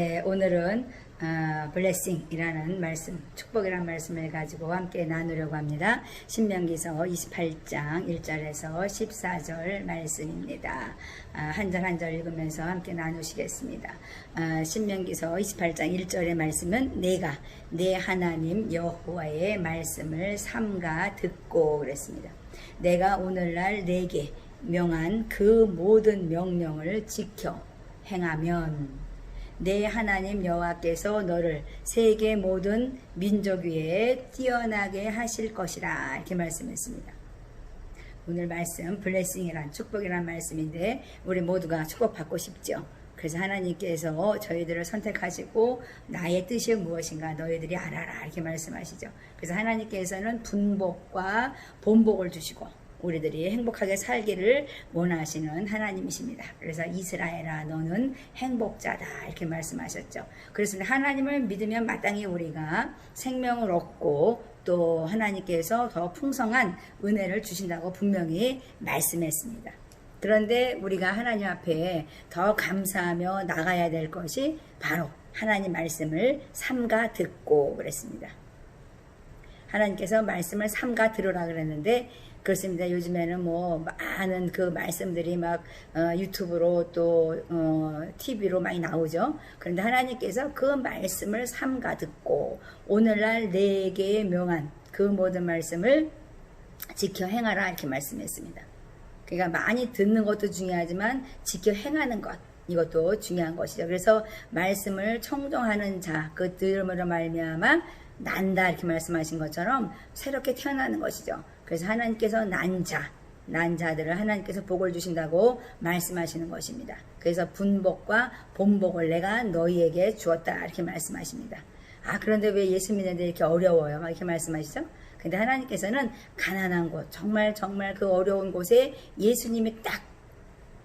네, 오늘은 블레싱이라는 말씀, 축복이라는 말씀을 가지고 함께 나누려고 합니다. 신명기서 28장 1절에서 14절 말씀입니다. 한 절 한 절 읽으면서 함께 나누시겠습니다. 신명기서 28장 1절의 말씀은 내가 내 하나님 여호와의 말씀을 삼가 듣고 그랬습니다. 내가 오늘날 내게 명한 그 모든 명령을 지켜 행하면 내 하나님 여호와께서 너를 세계 모든 민족 위에 뛰어나게 하실 것이라 이렇게 말씀했습니다. 오늘 말씀 블레싱이란 축복이란 말씀인데 우리 모두가 축복받고 싶죠. 그래서 하나님께서 저희들을 선택하시고 나의 뜻이 무엇인가 너희들이 알아라 이렇게 말씀하시죠. 그래서 하나님께서는 분복과 본복을 주시고 우리들이 행복하게 살기를 원하시는 하나님이십니다. 그래서 이스라엘아 너는 행복자다 이렇게 말씀하셨죠. 그래서 하나님을 믿으면 마땅히 우리가 생명을 얻고 또 하나님께서 더 풍성한 은혜를 주신다고 분명히 말씀했습니다. 그런데 우리가 하나님 앞에 더 감사하며 나가야 될 것이 바로 하나님 말씀을 삼가 듣고 그랬습니다. 하나님께서 말씀을 삼가 들으라 그랬는데 그렇습니다. 요즘에는 뭐 많은 그 말씀들이 막 유튜브로 또 TV로 많이 나오죠. 그런데 하나님께서 그 말씀을 삼가 듣고 오늘날 내게 명한 그 모든 말씀을 지켜 행하라 이렇게 말씀했습니다. 그러니까 많이 듣는 것도 중요하지만 지켜 행하는 것 이것도 중요한 것이죠. 그래서 말씀을 청종하는 자 그 들음으로 말미암아 난다 이렇게 말씀하신 것처럼 새롭게 태어나는 것이죠. 그래서 하나님께서 난 자들을 하나님께서 복을 주신다고 말씀하시는 것입니다. 그래서 분복과 본복을 내가 너희에게 주었다 이렇게 말씀하십니다. 그런데 왜 예수 믿는데 이렇게 어려워요? 막 이렇게 말씀하시죠? 근데 하나님께서는 가난한 곳 정말 그 어려운 곳에 예수님이 딱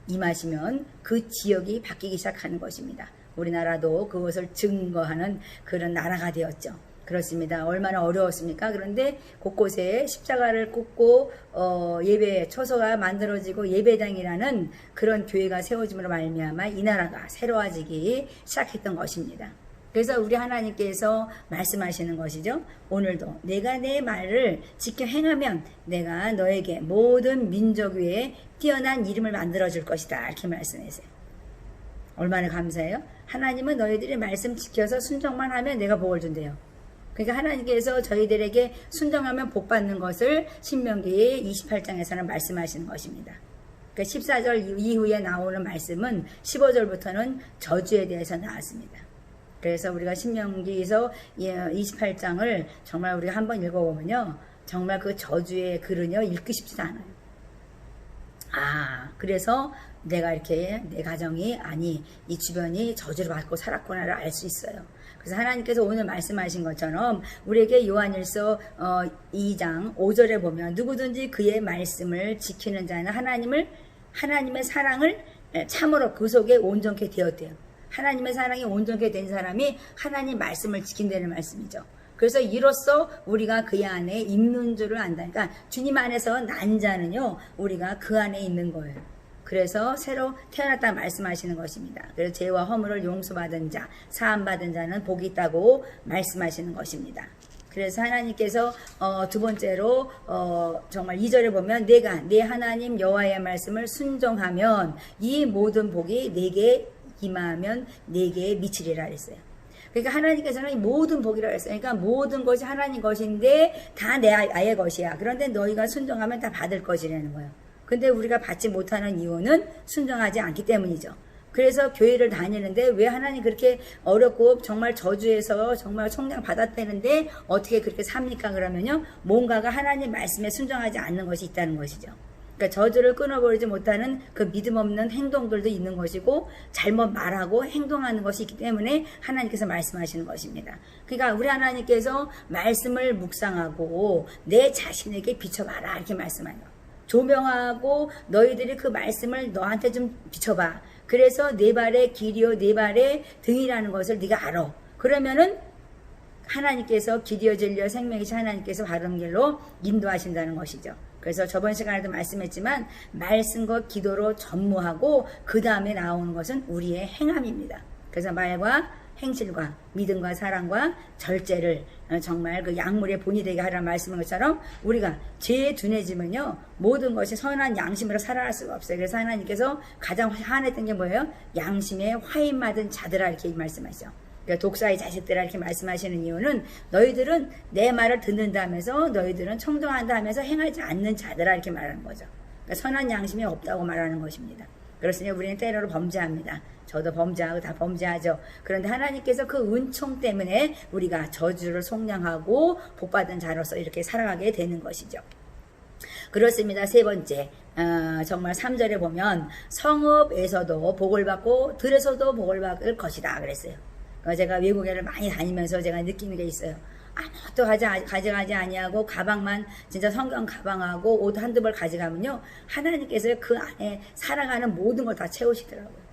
임하시면 그 지역이 바뀌기 시작하는 것입니다. 우리나라도 그것을 증거하는 그런 나라가 되었죠. 그렇습니다. 얼마나 어려웠습니까? 그런데 곳곳에 십자가를 꽂고 예배 처소가 만들어지고 예배당이라는 그런 교회가 세워짐으로 말미암아 이 나라가 새로워지기 시작했던 것입니다. 그래서 우리 하나님께서 말씀하시는 것이죠. 오늘도 내가 내 말을 지켜 행하면 내가 너에게 모든 민족 위에 뛰어난 이름을 만들어줄 것이다 이렇게 말씀하세요. 얼마나 감사해요? 하나님은 너희들이 말씀 지켜서 순종만 하면 내가 복을 준대요. 그러니까 하나님께서 저희들에게 순종하면 복 받는 것을 신명기 28장에서는 말씀하시는 것입니다. 그러니까 14절 이후에 나오는 말씀은 15절부터는 저주에 대해서 나왔습니다. 그래서 우리가 신명기에서 28장을 정말 우리가 한번 읽어보면요. 정말 그 저주의 글은요. 읽기 쉽지도 않아요. 그래서 내가 이렇게 내 가정이 이 주변이 저주를 받고 살았구나를 알 수 있어요. 그래서 하나님께서 오늘 말씀하신 것처럼 우리에게 요한일서 2장 5절에 보면 누구든지 그의 말씀을 지키는 자는 하나님의 사랑을 참으로 그 속에 온전케 되었대요. 하나님의 사랑이 온전케 된 사람이 하나님 말씀을 지킨다는 말씀이죠. 그래서 이로써 우리가 그 안에 있는 줄을 안다. 그러니까 주님 안에서 난 자는요 우리가 그 안에 있는 거예요. 그래서 새로 태어났다 말씀하시는 것입니다. 그래서 죄와 허물을 용서받은 자, 사함받은 자는 복이 있다고 말씀하시는 것입니다. 그래서 하나님께서 두 번째로 정말 2절에 보면 내가 내 하나님 여호와의 말씀을 순종하면 이 모든 복이 내게 임하면 내게 미치리라 했어요. 그러니까 하나님께서는 모든 복이라고 했어요. 그러니까 모든 것이 하나님 것인데 다 내 아의 것이야. 그런데 너희가 순종하면 다 받을 것이라는 거예요. 근데 우리가 받지 못하는 이유는 순종하지 않기 때문이죠. 그래서 교회를 다니는데 왜 하나님 그렇게 어렵고 정말 저주에서 정말 총량 받았다는데 어떻게 그렇게 삽니까? 그러면요. 뭔가가 하나님 말씀에 순종하지 않는 것이 있다는 것이죠. 그러니까 저주를 끊어버리지 못하는 그 믿음 없는 행동들도 있는 것이고 잘못 말하고 행동하는 것이 있기 때문에 하나님께서 말씀하시는 것입니다. 그러니까 우리 하나님께서 말씀을 묵상하고 내 자신에게 비춰봐라 이렇게 말씀하는 조명하고 너희들이 그 말씀을 너한테 좀 비춰봐. 그래서 내 발의 길이요 내 발의 등이라는 것을 네가 알아. 그러면은 하나님께서 길이요 진리요 생명이신 하나님께서 바른 길로 인도하신다는 것이죠. 그래서 저번 시간에도 말씀했지만 말씀과 기도로 전무하고 그 다음에 나오는 것은 우리의 행함입니다. 그래서 말과 행실과 믿음과 사랑과 절제를 정말 그 약물의 본이 되게 하라는 말씀인 것처럼 우리가 죄에 둔해지면요 모든 것이 선한 양심으로 살아갈 수가 없어요. 그래서 하나님께서 가장 화냈던 게 뭐예요? 양심에 화인 맞은 자들아 이렇게 말씀하시죠. 그러니까 독사의 자식들아 이렇게 말씀하시는 이유는 너희들은 내 말을 듣는다면서 너희들은 청정한다 하면서 행하지 않는 자들아 이렇게 말하는 거죠. 그러니까 선한 양심이 없다고 말하는 것입니다. 그렇으니 우리는 때로는 범죄합니다. 저도 범죄하고 다 범죄하죠. 그런데 하나님께서 그 은총 때문에 우리가 저주를 속량하고 복받은 자로서 이렇게 살아가게 되는 것이죠. 그렇습니다. 세 번째, 정말 3절에 보면 성읍에서도 복을 받고 들에서도 복을 받을 것이다 그랬어요. 제가 외국에를 많이 다니면서 제가 느끼는 게 있어요. 아무것도 가져가지 아니하고 가방만 진짜 성경 가방하고 옷 한두 벌 가져가면요 하나님께서 그 안에 살아가는 모든 걸 다 채우시더라고요.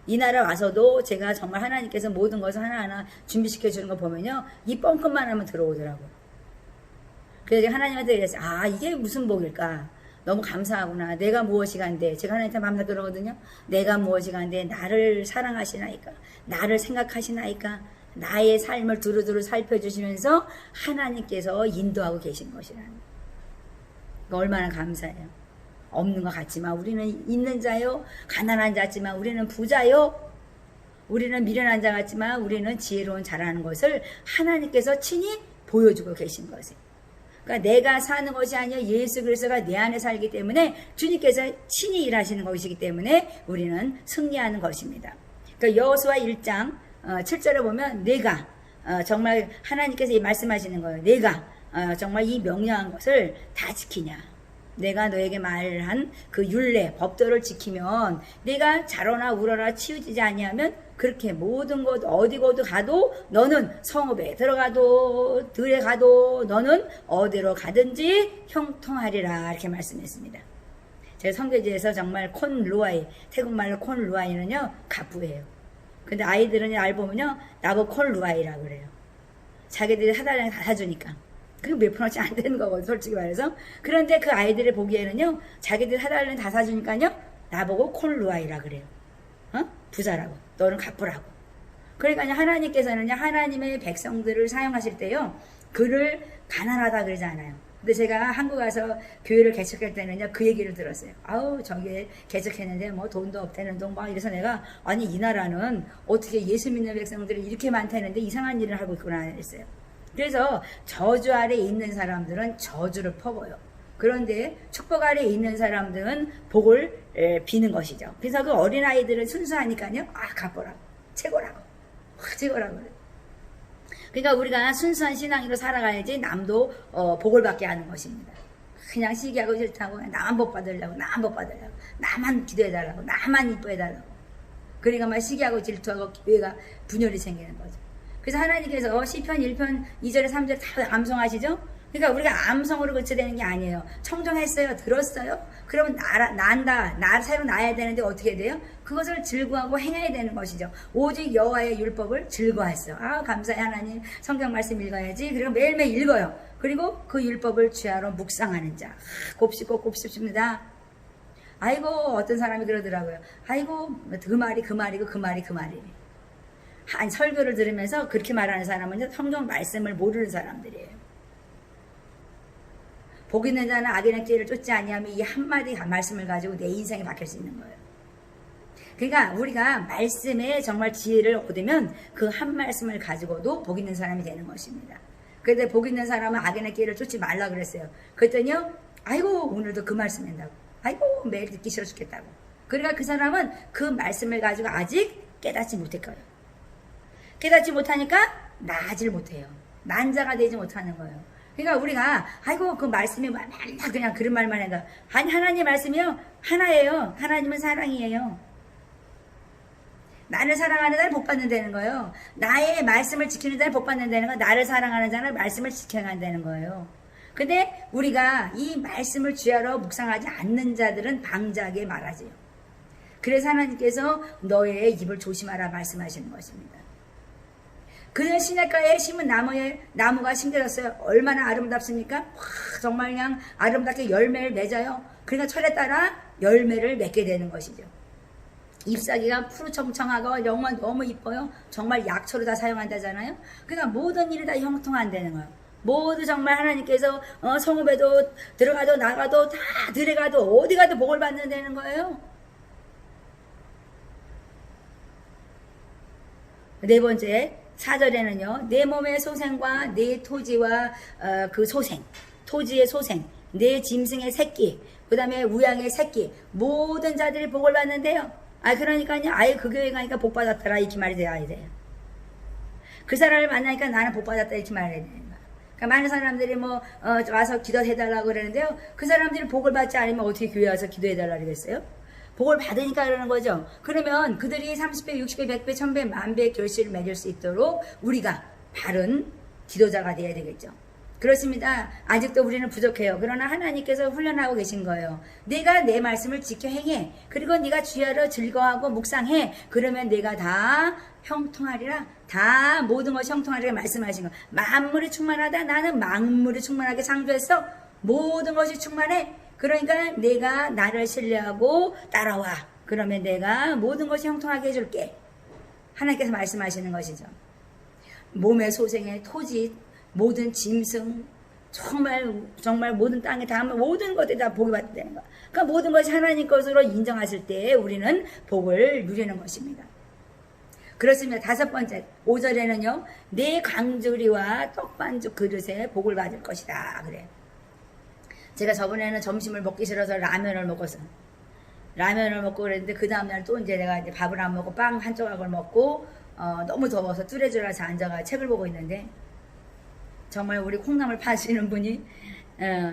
이 나라 와서도 제가 정말 하나님께서 모든 것을 하나하나 준비시켜 주는 거 보면요 이 뻥끗만 하면 들어오더라고요. 그래서 제가 하나님한테 얘기했어요. 아 이게 무슨 복일까? 너무 감사하구나. 내가 무엇이 간데 제가 하나님한테 밤낮 그러거든요. 내가 무엇이 간데 나를 사랑하시나이까? 나를 생각하시나이까? 나의 삶을 두루두루 살펴주시면서 하나님께서 인도하고 계신 것이라는 거예요. 얼마나 감사해요. 없는 것 같지만 우리는 있는 자요. 가난한 자지만 우리는 부자요. 우리는 미련한 자 같지만 우리는 지혜로운 자라는 것을 하나님께서 친히 보여주고 계신 것이에요. 그러니까 내가 사는 것이 아니라 예수 그리스도가 내 안에 살기 때문에 주님께서 친히 일하시는 것이기 때문에 우리는 승리하는 것입니다. 그러니까 여호수아 1장 7절에 보면 내가 정말 하나님께서 말씀하시는 거예요. 내가 정말 이 명령한 것을 다 지키냐. 내가 너에게 말한 그 율례 법도를 지키면 내가 자로나 우러나 치우치지 아니하면 그렇게 모든 곳 어디고도 가도 너는 성읍에 들어가도 들에 가도 너는 어디로 가든지 형통하리라 이렇게 말씀했습니다. 제 성교지에서 정말 콘루아이 태국말로 콘루아이는요 가부예요. 근데 아이들은 알보면요 나보고 콘루아이라고 그래요. 자기들이 사달라는 다 사주니까. 그게 몇 푼어치 안 되는 거거든요 솔직히 말해서. 그런데 그 아이들이 보기에는요 자기들 사달라는 다 사주니까요 나보고 콘루아이라 그래요. 부자라고 너는 가부라고. 그러니까 하나님께서는 하나님의 백성들을 사용하실 때요 그를 가난하다 그러지 않아요. 근데 제가 한국 와서 교회를 개척할 때는요 그 얘기를 들었어요. 아우 저기 개척했는데 뭐 돈도 없다는 돈 막 이래서 내가 아니 이 나라는 어떻게 예수 믿는 백성들이 이렇게 많다는데 이상한 일을 하고 있구나 했어요. 그래서 저주 아래 있는 사람들은 저주를 퍼버요. 그런데 축복 아래 있는 사람들은 복을 비는 것이죠. 그래서 그 어린아이들은 순수하니까요 아 가보라고 최고라고 최고라고 그래요. 그러니까 우리가 순수한 신앙으로 살아가야지 남도 복을 받게 하는 것입니다. 그냥 시기하고 싫다고 나만 복 받으려고 나만 복 받으려고 나만 기도해달라고 나만 이뻐해달라고 그러니까 막 시기하고 질투하고 교회가 분열이 생기는 거죠. 그래서 하나님께서 시편 1편 2절에 3절 다 암송하시죠. 그러니까 우리가 암송으로 그쳐되는 게 아니에요. 청정했어요. 들었어요. 그러면 나 새로 나야 되는데 어떻게 돼요? 그것을 즐거워하고 행해야 되는 것이죠. 오직 여호와의 율법을 즐거워했어요. 아 감사해 하나님. 성경 말씀 읽어야지. 그리고 매일매일 읽어요. 그리고 그 율법을 주야로 묵상하는 자. 곱씹고 곱씹습니다. 아이고 어떤 사람이 그러더라고요. 아이고 그 말이고 그 말이. 한 설교를 들으면서 그렇게 말하는 사람은 성경 말씀을 모르는 사람들이에요. 복 있는 자는 악인의 길을 쫓지 아니하면 이 한마디 말씀을 가지고 내 인생이 바뀔 수 있는 거예요. 그러니까 우리가 말씀에 정말 지혜를 얻으면 그 한 말씀을 가지고도 복 있는 사람이 되는 것입니다. 그런데 복 있는 사람은 악인의 길을 쫓지 말라 그랬어요. 그랬더니요 아이고 오늘도 그 말씀 한다고 아이고 매일 듣기 싫어 죽겠다고. 그러니까 그 사람은 그 말씀을 가지고 아직 깨닫지 못할 거예요. 깨닫지 못하니까 나아질 못해요. 난자가 되지 못하는 거예요. 그러니까 우리가 아이고 그 말씀이 맨날 그냥 그런 말만 해도 아니 하나님 말씀이요 하나예요. 하나님은 사랑이에요. 나를 사랑하는 자를 복 받는다는 거예요. 나의 말씀을 지키는 자를 복 받는다는 건 나를 사랑하는 자는 말씀을 지켜간다는 거예요. 근데 우리가 이 말씀을 주야로 묵상하지 않는 자들은 방자하게 말하지요. 그래서 하나님께서 너의 입을 조심하라 말씀하시는 것입니다. 그는 시냇가에 심은 나무가 심겨졌어요. 얼마나 아름답습니까? 와, 정말 그냥 아름답게 열매를 맺어요. 그러니까 철에 따라 열매를 맺게 되는 것이죠. 잎사귀가 푸르청청하고 정말 너무 이뻐요. 정말 약초로 다 사용한다잖아요. 그러니까 모든 일이 다 형통한다는 거예요. 모두 정말 하나님께서 성읍에도 들어가도 나가도 다 들어가도 어디 가도 복을 받는다는 거예요. 네 번째 4절에는요. 내 몸의 소생과 내 토지와 그 소생, 토지의 소생, 내 짐승의 새끼, 그 다음에 우양의 새끼, 모든 자들이 복을 받는데요. 그러니까요. 아예 그 교회 가니까 복 받았더라 이렇게 말이 돼야 돼요. 그 사람을 만나니까 나는 복 받았다 이렇게 말해야 되는 거야. 그러니까 많은 사람들이 와서 기도해달라고 그러는데요. 그 사람들이 복을 받지 않으면 어떻게 교회 와서 기도해달라고 그러겠어요? 복을 받으니까 그러는 거죠. 그러면 그들이 30배, 60배, 100배, 1000배, 만배 결실을 맺을 수 있도록 우리가 바른 기도자가 되어야 되겠죠. 그렇습니다. 아직도 우리는 부족해요. 그러나 하나님께서 훈련하고 계신 거예요. 내가 내 말씀을 지켜 행해. 그리고 네가 주야로 즐거워하고 묵상해. 그러면 내가 다 형통하리라. 다 모든 것이 형통하리라 말씀하신 거. 만물이 충만하다. 나는 만물이 충만하게 창조했어. 모든 것이 충만해. 그러니까 내가 나를 신뢰하고 따라와. 그러면 내가 모든 것이 형통하게 해줄게. 하나님께서 말씀하시는 것이죠. 몸의 소생의 토지, 모든 짐승, 정말 모든 땅에 다 모든 것들이 다 복이 받는다는 거야. 그러니까 모든 것이 하나님 것으로 인정하실 때 우리는 복을 누리는 것입니다. 그렇습니다. 5번째 5절에는요. 내 강주리와 떡반죽 그릇에 복을 받을 것이다. 그래. 제가 저번에는 점심을 먹기 싫어서 라면을 먹었어요. 라면을 먹고 그랬는데 그 다음날 또 이제 내가 이제 밥을 안 먹고 빵 한 조각을 먹고 너무 더워서 뚜레쥬라서 앉아가 책을 보고 있는데 정말 우리 콩나물 파시는 분이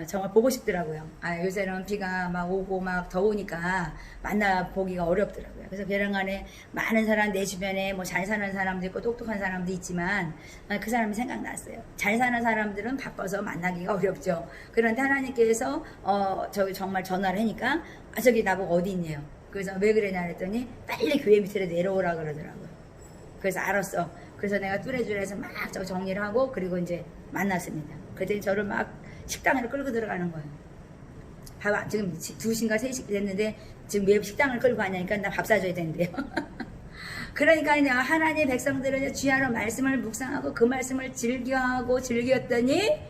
정말 보고 싶더라고요. 요새는 비가 막 오고 막 더우니까 만나보기가 어렵더라고요. 그래서 벼랑간에 많은 사람 내 주변에 뭐 잘 사는 사람도 있고 똑똑한 사람도 있지만 그 사람이 생각났어요. 잘 사는 사람들은 바빠서 만나기가 어렵죠. 그런데 하나님께서 저기 정말 전화를 하니까 저기 나보고 어디 있네요. 그래서 왜 그러냐 했더니 빨리 교회 밑으로 내려오라 그러더라고요. 그래서 알았어. 그래서 내가 뚜레쥬에서 막 저 정리를 하고 그리고 이제 만났습니다. 그랬더니 저를 막 식당으로 끌고 들어가는 거예요. 지금 2시인가 3시 됐는데 지금 왜 식당을 끌고 가냐니까 나 밥 사줘야 되는데요. 그러니까 하나님의 백성들은 주야로 말씀을 묵상하고 그 말씀을 즐겼더니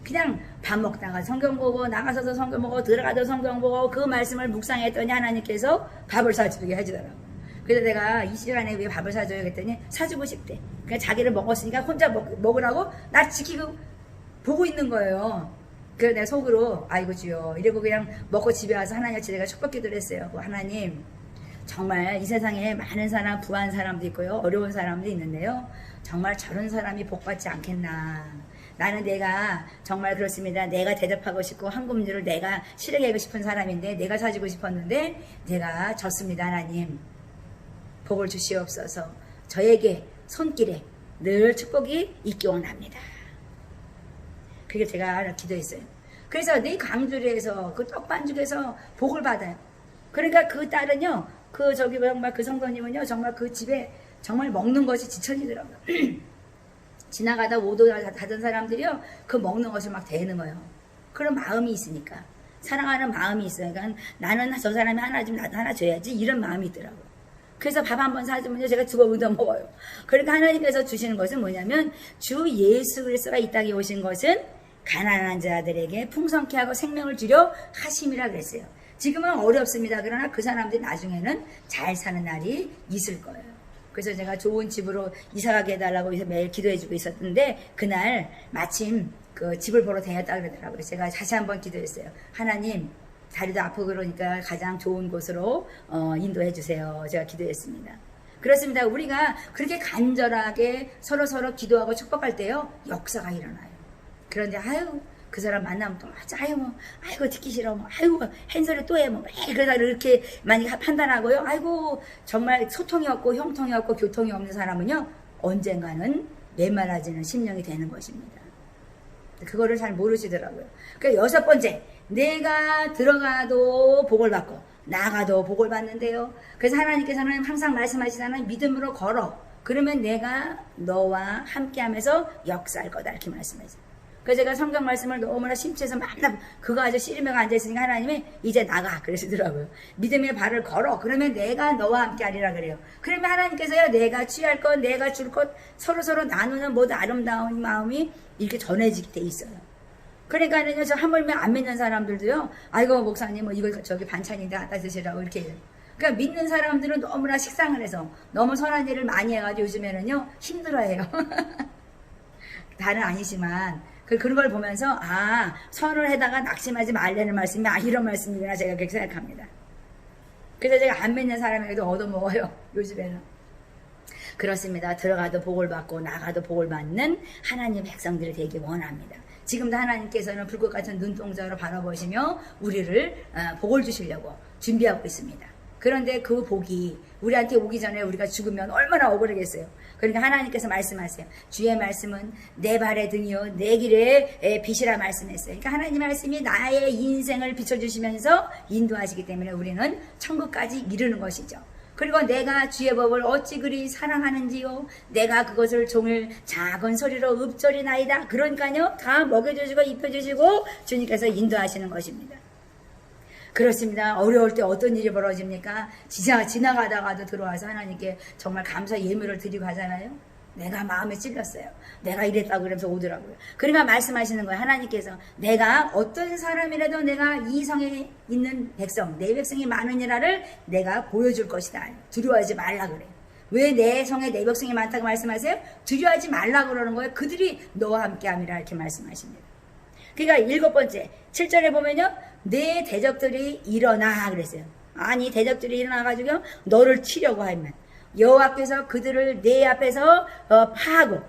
그냥 밥 먹다가 성경 보고 나가서도 성경 보고 들어가도 성경 보고 그 말씀을 묵상했더니 하나님께서 밥을 사주게 해주더라고요. 그래서 내가 이 시간에 왜 밥을 사줘야 했더니 사주고 싶대. 그냥 자기를 먹었으니까 혼자 먹으라고 나 지키고 보고 있는 거예요. 그래서 내가 속으로 아이고 주여 이러고 그냥 먹고 집에 와서 하나님께 내가 축복기도를 했어요. 하나님 정말 이 세상에 많은 사람 부한 사람도 있고요. 어려운 사람도 있는데요. 정말 저런 사람이 복받지 않겠나. 나는 내가 정말 그렇습니다. 내가 대접하고 싶고 한금주를 내가 실행하고 싶은 사람인데 내가 사주고 싶었는데 내가 졌습니다. 하나님 복을 주시옵소서. 저에게 손길에 늘 축복이 있기 원합니다. 그게 제가 기도했어요. 그래서 내 강주리에서 그 떡반죽에서 복을 받아요. 그러니까 그 딸은요, 정말 그 성도님은요, 정말 그 집에 정말 먹는 것이 지쳐지더라고요. 지나가다 오도 하던 사람들이요, 그 먹는 것을 막 대는 거예요. 그런 마음이 있으니까. 사랑하는 마음이 있어요. 그러니까 나는 저 사람이 하나 주면 나도 하나 줘야지. 이런 마음이 있더라고요. 그래서 밥 한 번 사주면요 제가 두고 얻어 먹어요. 그러니까 하나님께서 주시는 것은 뭐냐면 주 예수 그리스도가 이 땅에 오신 것은 가난한 자들에게 풍성케 하고 생명을 주려 하심이라 그랬어요. 지금은 어렵습니다. 그러나 그 사람들이 나중에는 잘 사는 날이 있을 거예요. 그래서 제가 좋은 집으로 이사가게 해달라고 매일 기도해주고 있었는데 그날 마침 그 집을 보러 다녔다 그러더라고요. 제가 다시 한번 기도했어요. 하나님 다리도 아프고 그러니까 가장 좋은 곳으로 인도해 주세요. 제가 기도했습니다. 그렇습니다. 우리가 그렇게 간절하게 서로 기도하고 축복할 때요 역사가 일어나요. 그런데 그 사람 만나면 또 아이고 듣기 싫어 아이고 한 소리 또 해 그러다 이렇게 많이 판단하고요. 정말 소통이 없고 형통이 없고 교통이 없는 사람은요 언젠가는 메말라지는 심령이 되는 것입니다. 그거를 잘 모르시더라고요. 그러니까 6번째 내가 들어가도 복을 받고 나가도 복을 받는데요. 그래서 하나님께서는 항상 말씀하시잖아요. 믿음으로 걸어. 그러면 내가 너와 함께하면서 역사할 거다 이렇게 말씀하세요. 그래서 제가 성경 말씀을 너무나 심취해서 만나 그거 아주 씨름해가 앉아있으니까 하나님이 이제 나가 그러시더라고요. 믿음의 발을 걸어. 그러면 내가 너와 함께 하리라 그래요. 그러면 하나님께서요, 내가 취할 것, 내가 줄 것 서로서로 나누는 모든 아름다운 마음이 이렇게 전해지게 돼 있어요. 그러니까는요, 저 하물며 안 믿는 사람들도요, 아이고 목사님 뭐 이거 저기 반찬인데 갖다 드시라고 이렇게 해요. 그러니까 믿는 사람들은 너무나 식상을 해서 너무 선한 일을 많이 해가지고 요즘에는요 힘들어해요. 다는 아니지만 그런 걸 보면서 선을 해다가 낙심하지 말라는 말씀이 이런 말씀이구나 제가 그렇게 생각합니다. 그래서 제가 안 믿는 사람에게도 얻어먹어요 요즘에는. 그렇습니다. 들어가도 복을 받고 나가도 복을 받는 하나님의 백성들이 되기 원합니다. 지금도 하나님께서는 불꽃 같은 눈동자로 바라보시며 우리를 복을 주시려고 준비하고 있습니다. 그런데 그 복이 우리한테 오기 전에 우리가 죽으면 얼마나 억울하겠어요. 그러니까 하나님께서 말씀하세요. 주의 말씀은 내 발의 등이요 내 길의 빛이라 말씀했어요. 그러니까 하나님 말씀이 나의 인생을 비춰주시면서 인도하시기 때문에 우리는 천국까지 이르는 것이죠. 그리고 내가 주의 법을 어찌 그리 사랑하는지요. 내가 그것을 종일 작은 소리로 읊조리나이다. 그러니까요 다 먹여주시고 입혀주시고 주님께서 인도하시는 것입니다. 그렇습니다. 어려울 때 어떤 일이 벌어집니까? 지나가다가도 들어와서 하나님께 정말 감사 예물을 드리고 하잖아요. 내가 마음에 찔렸어요. 내가 이랬다고 그러면서 오더라고요. 그러니까 말씀하시는 거예요. 하나님께서 내가 어떤 사람이라도 내가 이 성에 있는 백성, 내 백성이 많으니라를 내가 보여줄 것이다. 두려워하지 말라 그래요. 왜 내 성에 내 백성이 많다고 말씀하세요? 두려워하지 말라 그러는 거예요. 그들이 너와 함께함이라 이렇게 말씀하십니다. 그러니까 7번째 7절에 보면요. 내 대적들이 일어나 그랬어요. 아니 대적들이 일어나가지고 너를 치려고 하면 여호와께서 그들을 내 앞에서 파하고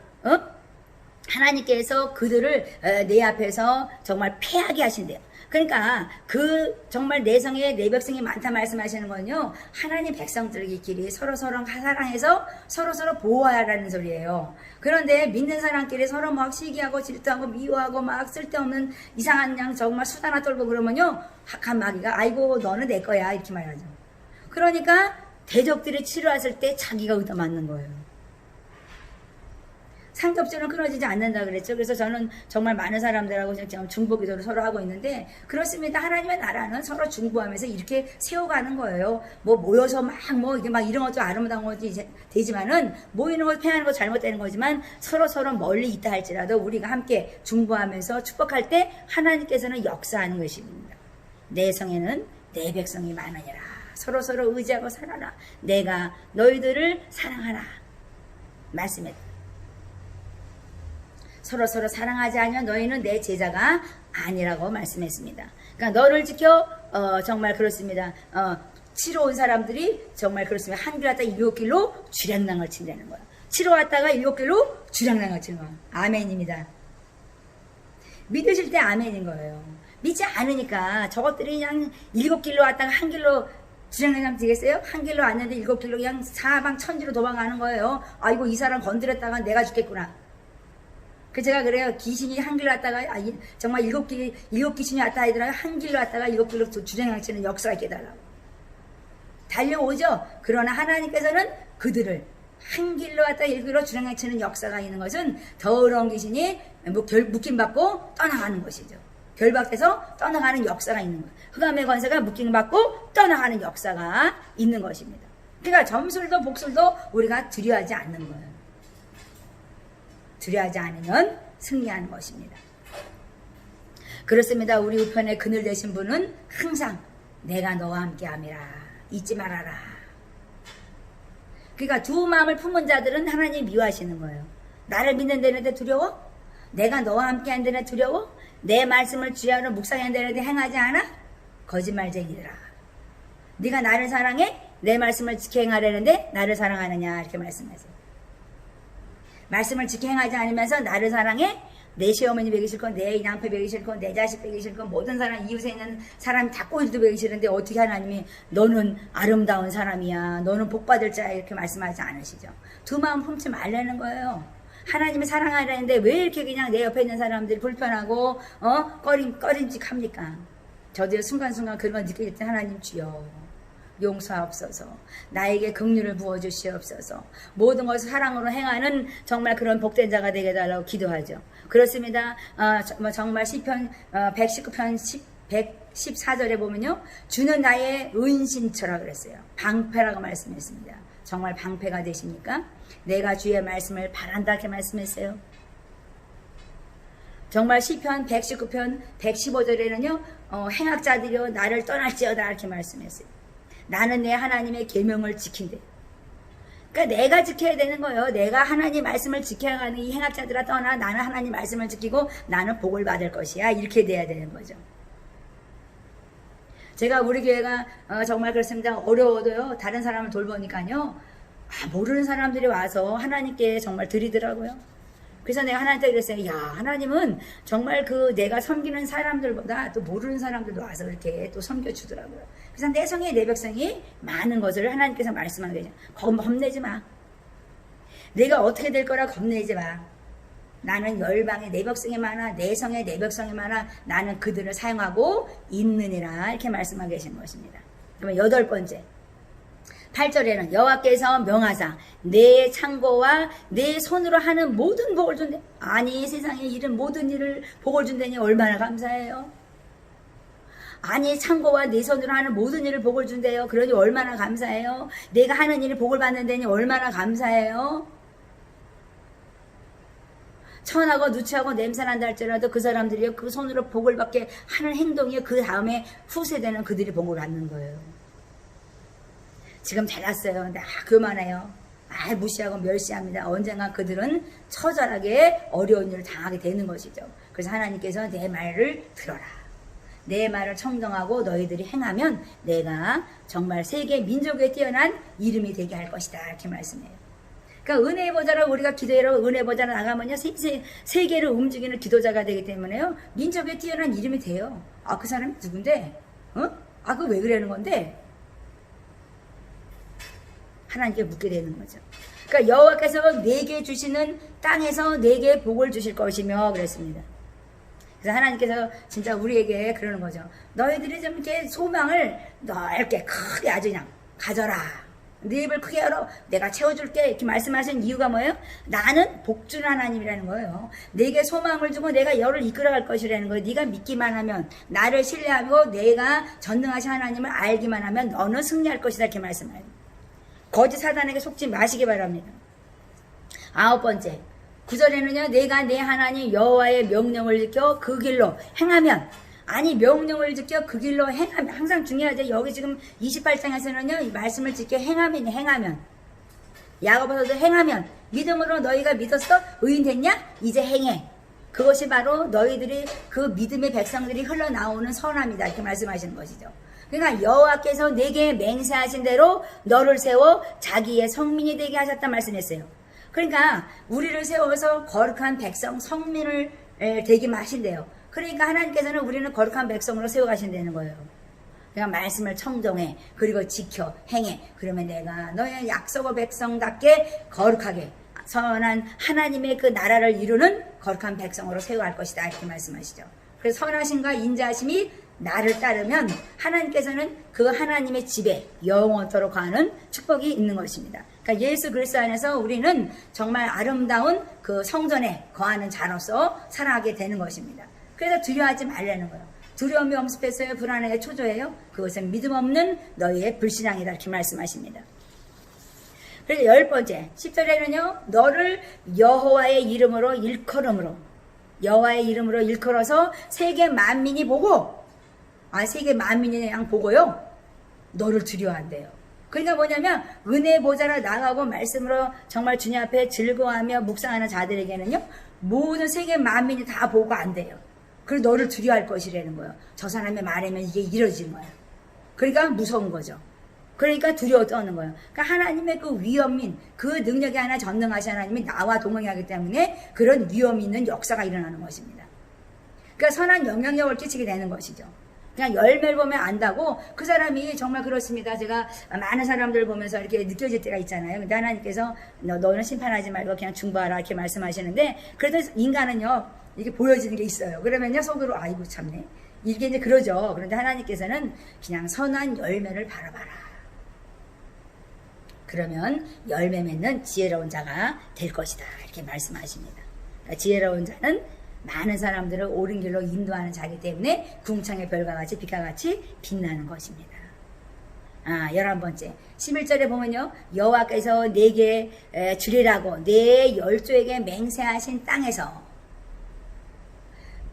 하나님께서 그들을 내 앞에서 정말 패하게 하신대요. 그러니까 정말 내 성에 내 백성이 많다 말씀하시는 건요. 하나님 백성들끼리 서로서로 사랑해서 서로서로 보호하라는 소리예요. 그런데 믿는 사람끼리 서로 막 시기하고 질투하고 미워하고 막 쓸데없는 이상한 양 정말 수다나 떨고 그러면요. 학한 마귀가 아이고 너는 내 거야 이렇게 말하죠. 그러니까 대적들이 치료했을 때 자기가 얻어맞는 거예요. 상접주는 끊어지지 않는다 그랬죠. 그래서 저는 정말 많은 사람들하고 지금 중보기도를 서로 하고 있는데 그렇습니다. 하나님의 나라는 서로 중보하면서 이렇게 세워가는 거예요. 뭐 모여서 이게 막 이런 것도 아름다운 것이 되지만은 모이는 것 패하는 거 잘못되는 거지만 서로 멀리 있다 할지라도 우리가 함께 중보하면서 축복할 때 하나님께서는 역사하는 것입니다. 내 성에는 내 백성이 많으니라. 서로 의지하고 살아라. 내가 너희들을 사랑하라. 말씀했다. 서로 사랑하지 않으면 너희는 내 제자가 아니라고 말씀했습니다. 그러니까 너를 지켜 정말 그렇습니다. 치러 온 사람들이 정말 그렇습니다. 한 길 왔다가 7길로 주량랑을 친다는 거야. 치러 왔다가 7길로 주량랑을 치는 거야. 아멘입니다. 믿으실 때 아멘인 거예요. 믿지 않으니까 저것들이 그냥 7길로 왔다가 한 길로 주량랑 되겠어요? 한 길로 왔는데 7길로 그냥 사방천지로 도망가는 거예요. 아이고 이 사람 건드렸다가 내가 죽겠구나. 제가 그래요. 귀신이 한 길로 왔다가 정말 7귀신이 왔다 하더라고요. 한 길로 왔다가 7길로 주량랑치는 역사가 있게 달라고. 달려오죠. 그러나 하나님께서는 그들을 한 길로 왔다가 7길로 주량랑치는 역사가 있는 것은 더러운 귀신이 묶임받고 떠나가는 것이죠. 결박돼서 떠나가는 역사가 있는 거예요. 흑암의 권세가 묶임받고 떠나가는 역사가 있는 것입니다. 그러니까 점술도 복술도 우리가 두려워하지 않는 거예요. 두려워하지 않으면 승리하는 것입니다. 그렇습니다. 우리 우편에 그늘 되신 분은 항상 내가 너와 함께함이라 잊지 말아라. 그러니까 두 마음을 품은 자들은 하나님 미워하시는 거예요. 나를 믿는 데는데 두려워? 내가 너와 함께한 데는 두려워? 내 말씀을 주야로 묵상한 데는데 행하지 않아? 거짓말쟁이들아. 네가 나를 사랑해? 내 말씀을 지켜 행하려는데 나를 사랑하느냐 이렇게 말씀하세요. 말씀을 지켜 행하지 않으면서 나를 사랑해? 내 시어머니 배기 싫고 내 남편 배기 싫고 내 자식 배기 싫고 모든 사람 이웃에 있는 사람 다 꼬리도 배기 싫은데 어떻게 하나님이 너는 아름다운 사람이야 너는 복받을 자야 이렇게 말씀하지 않으시죠. 두 마음 품지 말라는 거예요. 하나님이 사랑하라는데 왜 이렇게 그냥 내 옆에 있는 사람들이 불편하고 꺼림직합니까? 저도 순간순간 그런 걸 느끼실 때 하나님 주여 용서하옵소서. 나에게 긍휼을 부어주시옵소서. 모든 것을 사랑으로 행하는 정말 그런 복된 자가 되게 해달라고 기도하죠. 그렇습니다. 정말 시편 119편 114절에 보면요, 주는 나의 은신처라 그랬어요. 방패라고 말씀했습니다. 정말 방패가 되십니까? 내가 주의 말씀을 바란다 이렇게 말씀했어요. 정말 시편 119편 115절에는요 행악자들이여 나를 떠날지어다 이렇게 말씀했어요. 나는 내 하나님의 계명을 지킨대. 그러니까 내가 지켜야 되는 거예요. 내가 하나님 말씀을 지켜야 하는 이 행악자들아 떠나 나는 하나님 말씀을 지키고 나는 복을 받을 것이야. 이렇게 돼야 되는 거죠. 제가 우리 교회가 정말 그렇습니다. 어려워도요 다른 사람을 돌보니까요 모르는 사람들이 와서 하나님께 정말 드리더라고요. 그래서 내가 하나님한테 그랬어요. 야, 하나님은 정말 그 내가 섬기는 사람들보다 또 모르는 사람들도 와서 이렇게 또 섬겨주더라고요. 그래서 내 성에 내 백성이 많은 것을 하나님께서 말씀하는 거죠. 겁내지 마. 내가 어떻게 될 거라 겁내지 마. 나는 열방에 내 백성이 많아. 내 성에 내 백성이 많아. 나는 그들을 사용하고 있느니라. 이렇게 말씀하고 계신 것입니다. 그러면 8번째. 8절에는 여호와께서 명하사 내 창고와 내 손으로 하는 모든 복을 준대. 아니 세상에 이런 모든 일을 복을 준다니 얼마나 감사해요. 아니 창고와 내 손으로 하는 모든 일을 복을 준대요. 그러니 얼마나 감사해요. 내가 하는 일이 복을 받는다니 얼마나 감사해요. 천하고 누추하고 냄새난다 할지라도 그 사람들이 그 손으로 복을 받게 하는 행동이 그 다음에 후세대는 그들이 복을 받는 거예요. 지금 잘났어요. 근데 그만해요. 무시하고 멸시합니다. 언젠가 그들은 처절하게 어려운 일을 당하게 되는 것이죠. 그래서 하나님께서 내 말을 들어라. 내 말을 청정하고 너희들이 행하면 내가 정말 세계 민족에 뛰어난 이름이 되게 할 것이다. 이렇게 말씀해요. 그러니까 은혜의 보좌로 우리가 기도해로 은혜의 보좌로 나가면요 세계를 움직이는 기도자가 되기 때문에요 민족에 뛰어난 이름이 돼요. 그 사람이 누군데? 그 왜 그러는 건데? 하나님께 묻게 되는 거죠. 그러니까 여호와께서 내게 주시는 땅에서 내게 복을 주실 것이며 그랬습니다. 그래서 하나님께서 진짜 우리에게 그러는 거죠. 너희들이 좀 이렇게 소망을 넓게 크게 아주 그냥 가져라. 네 입을 크게 열어. 내가 채워줄게. 이렇게 말씀하신 이유가 뭐예요? 나는 복주는 하나님이라는 거예요. 내게 소망을 주고 내가 너를 이끌어갈 것이라는 거예요. 네가 믿기만 하면 나를 신뢰하고 내가 전능하신 하나님을 알기만 하면 너는 승리할 것이다. 이렇게 말씀해요. 거짓 사단에게 속지 마시기 바랍니다. 9번째 9절에는요 내가 내 하나님 여호와의 명령을 지켜 그 길로 행하면 명령을 지켜 그 길로 행하면 항상 중요하죠. 여기 지금 28장에서는요 말씀을 지켜 행하면 야고보서도 행하면 믿음으로 너희가 믿었어? 의인 됐냐? 이제 행해. 그것이 바로 너희들이 그 믿음의 백성들이 흘러나오는 선함이다. 이렇게 말씀하시는 것이죠. 그러니까 여호와께서 내게 맹세하신 대로 너를 세워 자기의 성민이 되게 하셨다 말씀했어요. 그러니까 우리를 세워서 거룩한 백성 성민을 되게 하신대요. 그러니까 하나님께서는 우리는 거룩한 백성으로 세워가신다는 거예요. 그러니까 말씀을 청정해 그리고 지켜 행해. 그러면 내가 너의 약속의 백성답게 거룩하게 선한 하나님의 그 나라를 이루는 거룩한 백성으로 세워갈 것이다. 이렇게 말씀하시죠. 그래서 선하심과 인자하심이 나를 따르면 하나님께서는 그 하나님의 집에 영원토록 가는 축복이 있는 것입니다. 그러니까 예수 그리스도 안에서 우리는 정말 아름다운 그 성전에 거하는 자로서 살아가게 되는 것입니다. 그래서 두려워하지 말라는 거예요. 두려움이 엄습했어요. 불안하게 초조해요. 그것은 믿음 없는 너희의 불신앙이다. 이렇게 말씀하십니다. 그래서 10번째 10절에는요 너를 여호와의 이름으로 일컬어서 세계 만민이 보고 세계 만민이 그냥 보고요 너를 두려워한대요. 그러니까 뭐냐면 은혜의 보좌로 나가고 말씀으로 정말 주님 앞에 즐거워하며 묵상하는 자들에게는요 모든 세계 만민이 다 보고 안 돼요. 그리고 너를 두려워할 것이라는 거예요. 저 사람의 말하면 이게 이루어진 거예요. 그러니까 무서운 거죠. 그러니까 두려워 떠는 거예요. 그러니까 하나님의 그 위엄인 그 능력이 하나 전능하신 하나님이 나와 동행하기 때문에 그런 위엄 있는 역사가 일어나는 것입니다. 그러니까 선한 영향력을 끼치게 되는 것이죠. 그냥 열매를 보면 안다고 그 사람이 정말 그렇습니다. 제가 많은 사람들 보면서 이렇게 느껴질 때가 있잖아요. 근데 하나님께서 너는 심판하지 말고 그냥 중보하라 이렇게 말씀하시는데 그래도 인간은요 이게 보여지는 게 있어요. 그러면요 속으로 아이고 참네 이게 이제 그러죠. 그런데 하나님께서는 그냥 선한 열매를 바라봐라. 그러면 열매 맺는 지혜로운 자가 될 것이다. 이렇게 말씀하십니다. 그러니까 지혜로운 자는 많은 사람들을 옳은 길로 인도하는 자이기 때문에 궁창의 별과 같이 빛과 같이 빛나는 것입니다. 11번째 11절에 보면요, 여호와께서 내게 주리라고 내 열조에게 맹세하신 땅에서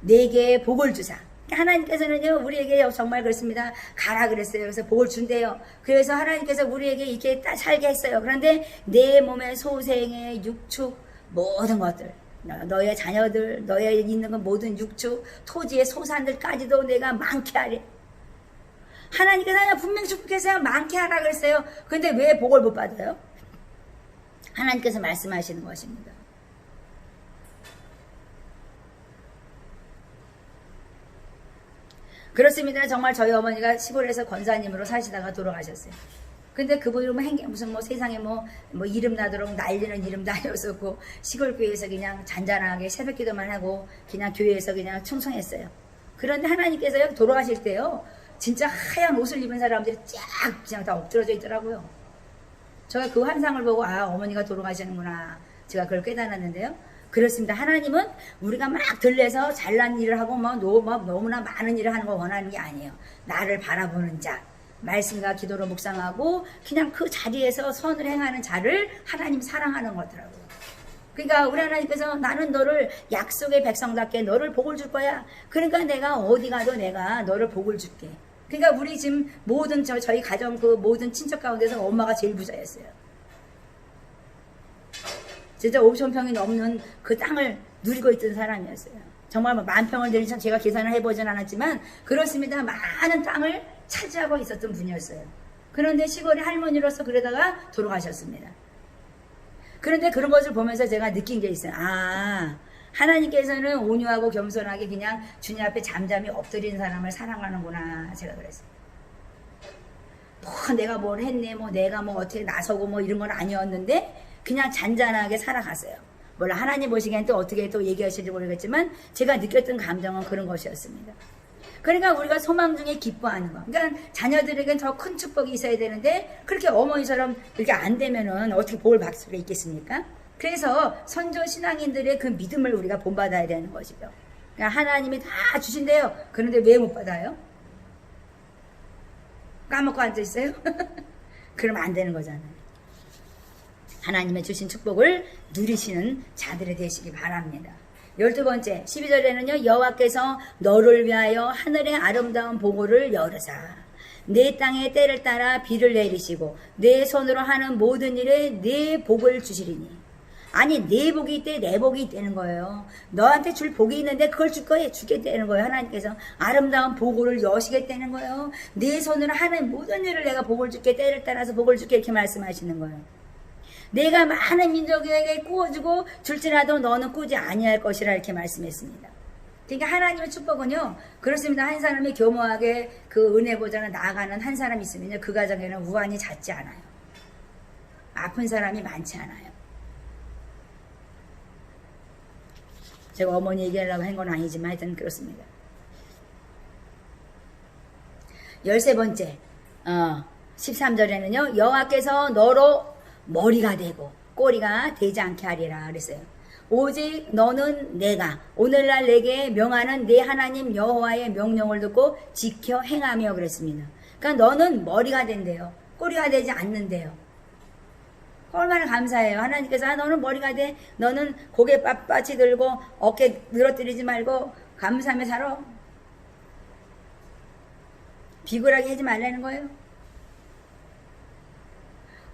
내게 복을 주사. 하나님께서는요, 우리에게 정말 그렇습니다. 가라 그랬어요. 그래서 복을 준대요. 그래서 하나님께서 우리에게 이렇게 딱 살게 했어요. 그런데 내 몸의 소생의 육축 모든 것들, 너의 자녀들, 너의 있는 건 모든 육축, 토지의 소산들까지도 내가 많게 하래. 하나님께서 분명히 축복해서 많게 하라 그랬어요. 근데 왜 복을 못 받아요? 하나님께서 말씀하시는 것입니다. 그렇습니다. 정말 저희 어머니가 시골에서 권사님으로 사시다가 돌아가셨어요. 근데 그분이 무슨 세상에 이름 나도록 날리는 이름도 아니었었고, 시골 교회에서 그냥 잔잔하게 새벽 기도만 하고, 그냥 교회에서 그냥 충성했어요. 그런데 하나님께서 돌아가실 때요, 진짜 하얀 옷을 입은 사람들이 쫙 그냥 다 엎드러져 있더라고요. 제가 그 환상을 보고, 어머니가 돌아가시는구나. 제가 그걸 깨달았는데요. 그렇습니다. 하나님은 우리가 막 들려서 잘난 일을 하고 너무나 많은 일을 하는 거 원하는 게 아니에요. 나를 바라보는 자, 말씀과 기도로 묵상하고 그냥 그 자리에서 선을 행하는 자를 하나님 사랑하는 거더라고요. 그러니까 우리 하나님께서 나는 너를 약속의 백성답게 너를 복을 줄 거야. 그러니까 내가 어디 가도 내가 너를 복을 줄게. 그러니까 우리 지금 모든 저희 가정 그 모든 친척 가운데서 엄마가 제일 부자였어요. 진짜 5,000평이 넘는 그 땅을 누리고 있던 사람이었어요. 정말 10,000평을 내리면 제가 계산을 해보진 않았지만 그렇습니다. 많은 땅을 차지하고 있었던 분이었어요. 그런데 시골의 할머니로서 그러다가 돌아가셨습니다. 그런데 그런 것을 보면서 제가 느낀 게 있어요. 하나님께서는 온유하고 겸손하게 그냥 주님 앞에 잠잠히 엎드린 사람을 사랑하는구나. 제가 그랬어요. 내가 뭘 했네, 내가 어떻게 나서고 이런 건 아니었는데 그냥 잔잔하게 살아갔어요. 물론 하나님 보시기엔 또 어떻게 또 얘기하실지 모르겠지만 제가 느꼈던 감정은 그런 것이었습니다. 그러니까 우리가 소망 중에 기뻐하는 거. 그러니까 자녀들에겐 더 큰 축복이 있어야 되는데 그렇게 어머니처럼 그렇게 안 되면은 어떻게 복을 받을 수가 있겠습니까? 그래서 선조 신앙인들의 그 믿음을 우리가 본받아야 되는 것이죠. 그러니까 하나님이 다 주신대요. 그런데 왜 못 받아요? 까먹고 앉아있어요? 그러면 안 되는 거잖아요. 하나님의 주신 축복을 누리시는 자들이 되시기 바랍니다. 12번째 12절에는요. 여호와께서 너를 위하여 하늘의 아름다운 보고를 열으사 내 땅의 때를 따라 비를 내리시고 내 손으로 하는 모든 일에 내 복을 주시리니. 아니 내 복이 있대 내 복이 있다는 거예요. 너한테 줄 복이 있는데 그걸 주겠다는 거예요. 하나님께서 아름다운 보고를 여시겠다는 거예요. 내 손으로 하는 모든 일을 내가 복을 줄게, 때를 따라서 복을 줄게, 이렇게 말씀하시는 거예요. 내가 많은 민족에게 꾸어주고 줄지라도 너는 꾸지 아니할 것이라 이렇게 말씀했습니다. 그러니까 하나님의 축복은요, 그렇습니다. 한 사람이 교모하게 그 은혜 보좌로 나아가는 한 사람이 있으면요, 그 가정에는 우환이 잦지 않아요. 아픈 사람이 많지 않아요. 제가 어머니 얘기하려고 한 건 아니지만 하여튼 그렇습니다. 13번째 13절에는요. 여호와께서 너로 머리가 되고 꼬리가 되지 않게 하리라 그랬어요. 오직 너는 내가 오늘날 내게 명하는 내 하나님 여호와의 명령을 듣고 지켜 행하며 그랬습니다. 그러니까 너는 머리가 된대요. 꼬리가 되지 않는데요. 얼마나 감사해요. 하나님께서 너는 머리가 돼. 너는 고개 빳빳이 들고 어깨 늘어뜨리지 말고 감사하며 살아. 비굴하게 하지 말라는 거예요.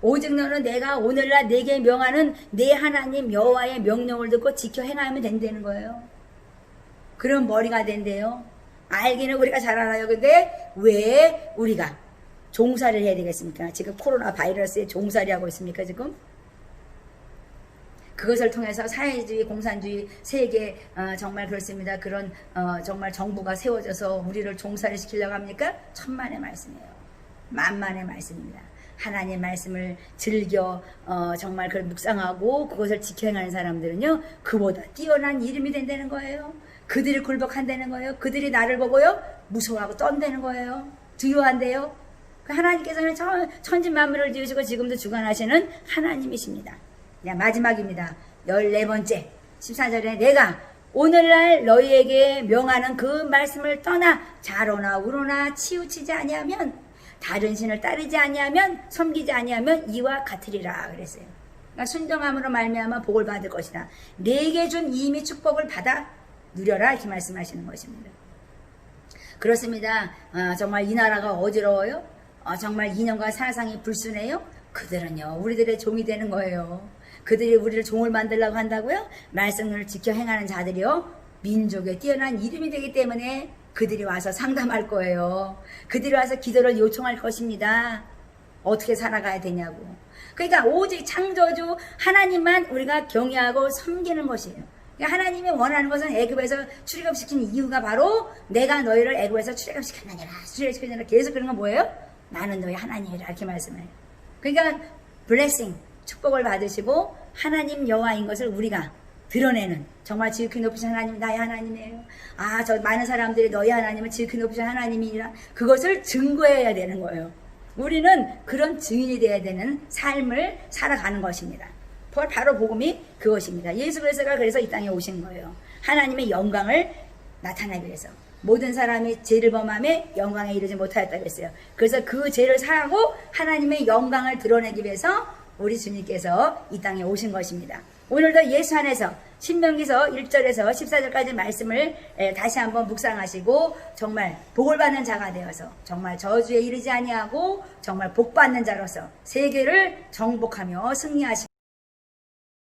오직 너는 내가 오늘날 내게 명하는 내 하나님 여호와의 명령을 듣고 지켜 행하면 된다는 거예요. 그럼 머리가 된대요. 알기는 우리가 잘 알아요. 근데 왜 우리가 종살이를 해야 되겠습니까? 지금 코로나 바이러스에 종살이 하고 있습니까? 지금? 그것을 통해서 사회주의, 공산주의, 세계 정말 그렇습니다. 그런 정말 정부가 세워져서 우리를 종살이 시키려고 합니까? 천만의 말씀이에요. 만만의 말씀입니다. 하나님의 말씀을 즐겨 정말 그걸 묵상하고 그것을 지켜행하는 사람들은요, 그보다 뛰어난 이름이 된다는 거예요. 그들이 굴복한다는 거예요. 그들이 나를 보고요 무서워하고 떤다는 거예요. 두려워한대요. 그 하나님께서는 천지 만물을 지으시고 지금도 주관하시는 하나님이십니다. 네, 마지막입니다. 14번째 14절에 내가 오늘날 너희에게 명하는 그 말씀을 떠나 자로나 우로나 치우치지 아니하면 다른 신을 따르지 아니하면 섬기지 아니하면 이와 같으리라 그랬어요. 그러니까 순종함으로 말미암아 복을 받을 것이다. 내게 준 이미 축복을 받아 누려라 이렇게 말씀하시는 것입니다. 그렇습니다. 정말 이 나라가 어지러워요? 정말 이념과 사상이 불순해요? 그들은요 우리들의 종이 되는 거예요. 그들이 우리를 종을 만들려고 한다고요? 말씀을 지켜 행하는 자들이요 민족의 뛰어난 이름이 되기 때문에 그들이 와서 상담할 거예요. 그들이 와서 기도를 요청할 것입니다. 어떻게 살아가야 되냐고. 그러니까 오직 창조주 하나님만 우리가 경외하고 섬기는 것이에요. 그러니까 하나님이 원하는 것은 애굽에서 출애굽시킨 이유가 바로 내가 너희를 애굽에서 출애굽시켰느니라. 출애굽시켰느니라. 계속 그런 건 뭐예요? 나는 너희 하나님이라 이렇게 말씀해요. 그러니까 블레싱 축복을 받으시고 하나님 여호와인 것을 우리가 드러내는 정말 지극히 높으신 하나님 나의 하나님이에요. 저 많은 사람들이 너희 하나님은 지극히 높으신 하나님이라 그것을 증거해야 되는 거예요. 우리는 그런 증인이 되어야 되는 삶을 살아가는 것입니다. 바로 복음이 그것입니다. 예수 그리스도가 그래서 이 땅에 오신 거예요. 하나님의 영광을 나타내기 위해서. 모든 사람이 죄를 범함에 영광에 이르지 못하였다고 했어요. 그래서 그 죄를 사하고 하나님의 영광을 드러내기 위해서 우리 주님께서 이 땅에 오신 것입니다. 오늘도 예수 안에서 신명기서 1절에서 14절까지 말씀을 다시 한번 묵상하시고 정말 복을 받는 자가 되어서 정말 저주에 이르지 아니하고 정말 복 받는 자로서 세계를 정복하며 승리하시기